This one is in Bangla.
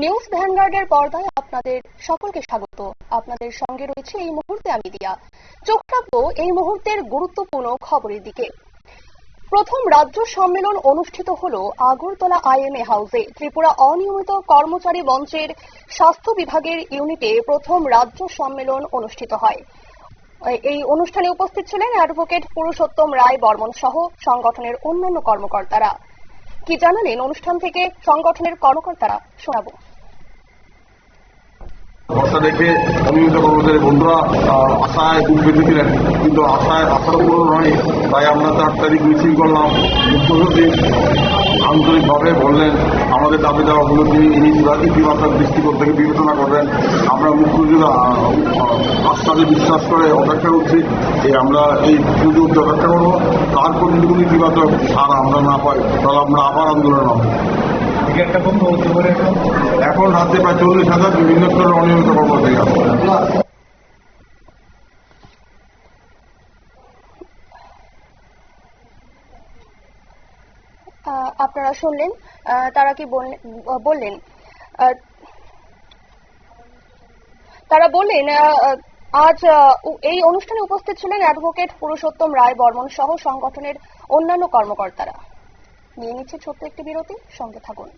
নিউজ ভ্যানগার্ডের পর্দায় আপনাদের সকলকে স্বাগত। আপনাদের সঙ্গে রয়েছে এই মুহূর্তে আমি দিয়া। চোখ রাখবো এই মুহূর্তের গুরুত্বপূর্ণ খবরের দিকে। প্রথম রাজ্য সম্মেলন অনুষ্ঠিত হলো আগরতলা IMA হাউসে। ত্রিপুরা অনিয়মিত কর্মচারী মঞ্চের স্বাস্থ্য বিভাগের ইউনিটে প্রথম রাজ্য সম্মেলন অনুষ্ঠিত হয়। এই অনুষ্ঠানে উপস্থিত ছিলেন অ্যাডভোকেট পুরুষোত্তম রায় বর্মন সহ সংগঠনের অন্যান্য কর্মকর্তারা। কি জানালেন অনুষ্ঠান থেকে সংগঠনের কর্মকর্তারা, শোনাবো। বর্ষা দেখে অনিয়মিত কর্মচারী বন্ধুরা আশায় বুক বেঁধেছিলেন, কিন্তু আশার পূরণ হয়নি। তাই আমরা 4 তারিখ মিছিল করলাম। মুখ্য সচিব আন্তরিকভাবে বললেন আমাদের দাবি দাওয়াগুলো তিনি ইতিবাচক দৃষ্টিকোণ থেকে বিবেচনা করবেন। আমরা মুখ্য সচিব আস্থাতে বিশ্বাস করে অপেক্ষা করছি। আমরা এই সুযোগ অপেক্ষা করবো। তারপর যদি কোনো ইতিবাচক সার আমরা না পাই তাহলে আমরা আবার আন্দোলনে নামবো। এখন রাতে প্রায় 40,000 বিভিন্ন স্তরের অনিয়মিত কর্মচারী আছে। আপনারা শুনলেন তারা কি বললেন। তারা বললেন আজ এই অনুষ্ঠানে উপস্থিত ছিলেন অ্যাডভোকেট পুরুষোত্তম রায় বর্মন সহ সংগঠনের অন্যান্য কর্মকর্তারা। নিয়ে নিচ্ছে ছোট্ট একটি বিরতি, সঙ্গে থাকুন।